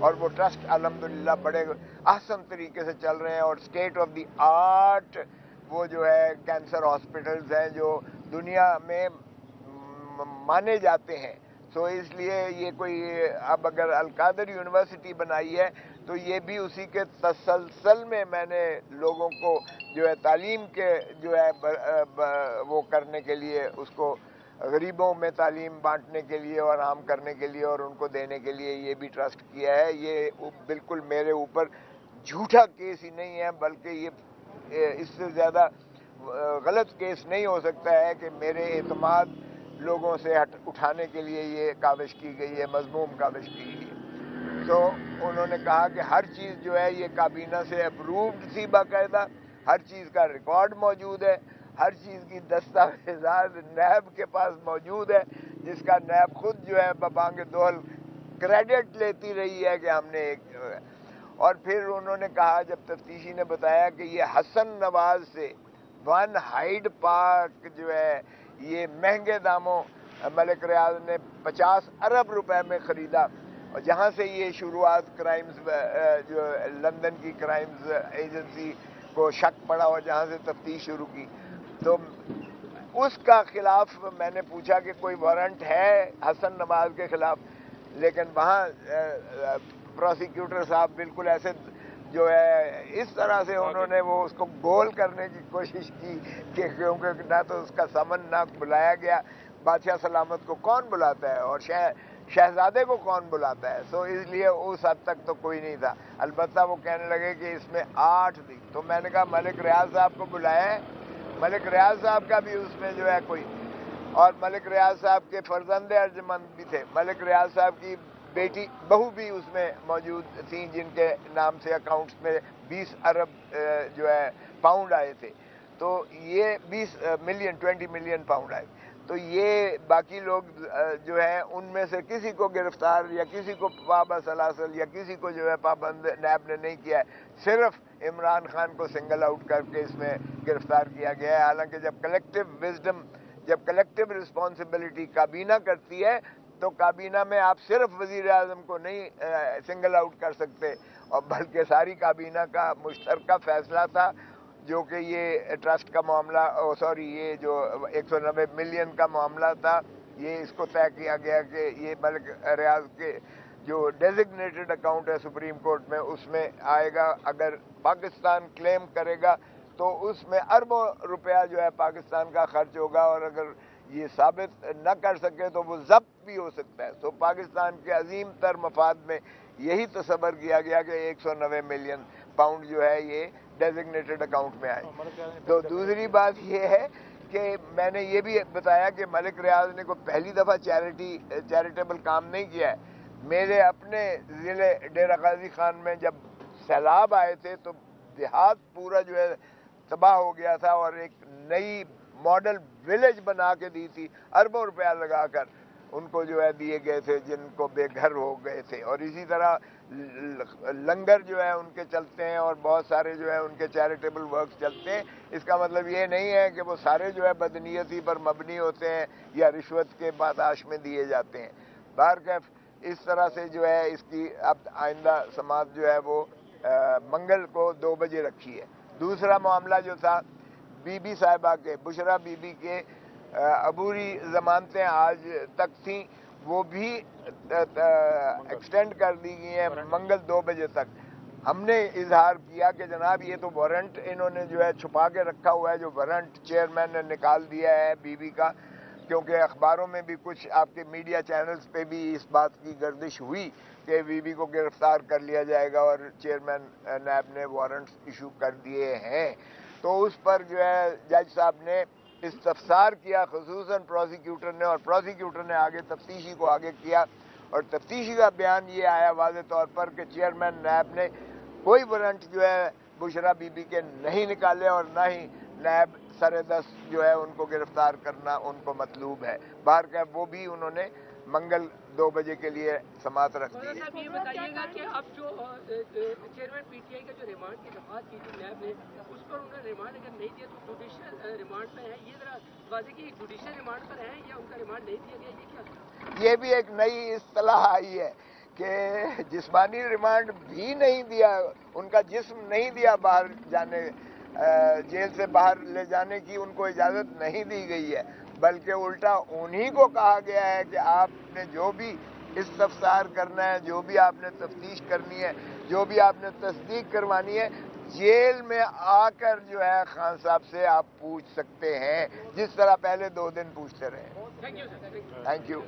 اور وہ ٹرسٹ الحمدللہ بڑے احسن طریقے سے چل رہے ہیں، اور اسٹیٹ آف دی آرٹ وہ جو ہے کینسر ہاسپٹلز ہیں جو دنیا میں مانے جاتے ہیں. سو اس لیے یہ کوئی اب اگر القادر یونیورسٹی بنائی ہے تو یہ بھی اسی کے تسلسل میں نے لوگوں کو جو ہے تعلیم کے جو ہے وہ کرنے کے لیے، اس کو غریبوں میں تعلیم بانٹنے کے لیے اور عام کرنے کے لیے اور ان کو دینے کے لیے یہ بھی ٹرسٹ کیا ہے. یہ بالکل میرے اوپر جھوٹا کیس ہی نہیں ہے، بلکہ یہ اس سے زیادہ غلط کیس نہیں ہو سکتا ہے کہ میرے اعتماد لوگوں سے اٹھانے کے لیے یہ کاوش کی گئی ہے، مذموم کاوش کی گئی ہے. تو انہوں نے کہا کہ ہر چیز جو ہے یہ کابینہ سے اپرووڈ تھی، باقاعدہ ہر چیز کا ریکارڈ موجود ہے، ہر چیز کی دستاویزات نیب کے پاس موجود ہے، جس کا نیب خود جو ہے ببانگ دول کریڈٹ لیتی رہی ہے کہ ہم نے ایک. اور پھر انہوں نے کہا، جب تفتیشی نے بتایا کہ یہ حسن نواز سے ون ہائیڈ پارک جو ہے یہ مہنگے داموں ملک ریاض نے 50 ارب روپے میں خریدا، اور جہاں سے یہ شروعات کرائمز جو لندن کی کرائمز ایجنسی کو شک پڑا اور جہاں سے تفتیش شروع کی، تو اس کا خلاف میں نے پوچھا کہ کوئی وارنٹ ہے حسن نواز کے خلاف، لیکن وہاں پروسیکیوٹر صاحب بالکل ایسے جو ہے اس طرح سے انہوں نے وہ اس کو گول کرنے کی کوشش کی کہ کیونکہ نہ تو اس کا سمن نہ بلایا گیا. بادشاہ سلامت کو کون بلاتا ہے اور شہزادے کو کون بلاتا ہے؟ سو اس لیے اس حد تک تو کوئی نہیں تھا. البتہ وہ کہنے لگے کہ اس میں 8 تھی، تو میں نے کہا ملک ریاض صاحب کو بلایا ہے، ملک ریاض صاحب کا بھی اس میں جو ہے کوئی، اور ملک ریاض صاحب کے فرزند ارجمند بھی تھے، ملک ریاض صاحب کی بیٹی بہو بھی اس میں موجود تھیں جن کے نام سے اکاؤنٹس میں 20 ارب جو ہے پاؤنڈ آئے تھے. تو یہ 20 ملین پاؤنڈ آئے. تو یہ باقی لوگ جو ہیں ان میں سے کسی کو گرفتار یا کسی کو پابند سلاسل یا کسی کو جو ہے پابند نیب نے نہیں کیا ہے، صرف عمران خان کو سنگل آؤٹ کر کے اس میں گرفتار کیا گیا ہے. حالانکہ جب کلیکٹیو وزڈم، جب کلیکٹیو رسپانسبلٹی کابینہ کرتی ہے تو کابینہ میں آپ صرف وزیر اعظم کو نہیں سنگل آؤٹ کر سکتے، اور بلکہ ساری کابینہ کا مشترکہ فیصلہ تھا جو کہ یہ ٹرسٹ کا معاملہ، یہ جو 190 ملین کا معاملہ تھا، یہ اس کو طے کیا گیا کہ یہ ملک ریاض کے جو ڈیزگنیٹڈ اکاؤنٹ ہے سپریم کورٹ میں اس میں آئے گا. اگر پاکستان کلیم کرے گا تو اس میں اربوں روپیہ جو ہے پاکستان کا خرچ ہوگا، اور اگر یہ ثابت نہ کر سکے تو وہ ضبط بھی ہو سکتا ہے. تو پاکستان کے عظیم تر مفاد میں یہی تصور کیا گیا کہ 190 ملین پاؤنڈ جو ہے یہ ڈیزگنیٹڈ اکاؤنٹ میں آئے. تو دوسری بات یہ ہے کہ میں نے یہ بھی بتایا کہ ملک ریاض نے کوئی پہلی دفعہ چیریٹیبل کام نہیں کیا ہے. میرے اپنے ضلع ڈیرہ غازی خان میں جب سیلاب آئے تھے تو دیہات پورا جو ہے تباہ ہو گیا تھا، اور ایک نئی ماڈل ولیج بنا کے دی تھی، اربوں روپیہ لگا کر ان کو جو ہے دیے گئے تھے جن کو بے گھر ہو گئے تھے. اور اسی طرح لنگر جو ہے ان کے چلتے ہیں اور بہت سارے جو ہے ان کے چیریٹیبل ورکس چلتے ہیں. اس کا مطلب یہ نہیں ہے کہ وہ سارے جو ہے بدنیتی پر مبنی ہوتے ہیں یا رشوت کے پاداش میں دیے جاتے ہیں. بہرکیف اس طرح سے جو ہے اس کی اب آئندہ سماعت جو ہے وہ منگل کو 2 بجے رکھی ہے. دوسرا معاملہ جو تھا بی بی صاحبہ کے، بشرا بی بی کے عبوری ضمانتیں آج تک تھیں، وہ بھی ایکسٹینڈ کر دی گئی ہیں منگل 2 بجے تک. ہم نے اظہار کیا کہ جناب یہ تو وارنٹ انہوں نے جو ہے چھپا کے رکھا ہوا ہے، جو وارنٹ چیئرمین نے نکال دیا ہے بی بی کا، کیونکہ اخباروں میں بھی کچھ آپ کے میڈیا چینلز پہ بھی اس بات کی گردش ہوئی کہ بی بی کو گرفتار کر لیا جائے گا اور چیئرمین نیب نے وارنٹس ایشو کر دیے ہیں. تو اس پر جو ہے جج صاحب نے استفسار کیا، خصوصاً پروسیکیوٹر نے، اور پروسیکیوٹر نے آگے تفتیشی کو آگے کیا، اور تفتیشی کا بیان یہ آیا واضح طور پر کہ چیئرمین نیب نے کوئی وارنٹ جو ہے بشرا بی بی کے نہیں نکالے، اور نہ ہی نیب سر دست جو ہے ان کو گرفتار کرنا ان کو مطلوب ہے. باہر کا وہ بھی انہوں نے منگل 2 بجے کے لیے سماعت رکھ دی ہے. صاحب یہ بتائیے گا کہ اب جو چیئرمین پی ٹی آئی کا جو ریمانڈ کی درخواست کی تھی نیب نے، اس پر انہوں نے ریمانڈ اگر نہیں دیا تو جوڈیشل ریمانڈ پہ ہے، یہ ذرا واضح کہ جوڈیشل ریمانڈ پر ہے یا ان کا ریمانڈ نہیں دیا گیا، یہ کیا؟ یہ بھی ایک نئی اصطلاح آئی ہے کہ جسمانی ریمانڈ بھی نہیں دیا، ان کا جسم نہیں دیا باہر جانے، جیل سے باہر لے جانے کی ان کو اجازت نہیں دی گئی ہے، بلکہ الٹا انہی کو کہا گیا ہے کہ آپ نے جو بھی استفسار کرنا ہے، جو بھی آپ نے تفتیش کرنی ہے، جو بھی آپ نے تصدیق کروانی ہے، جیل میں آ کر جو ہے خان صاحب سے آپ پوچھ سکتے ہیں، جس طرح پہلے 2 دن پوچھتے رہے۔ Thank you sir, thank you.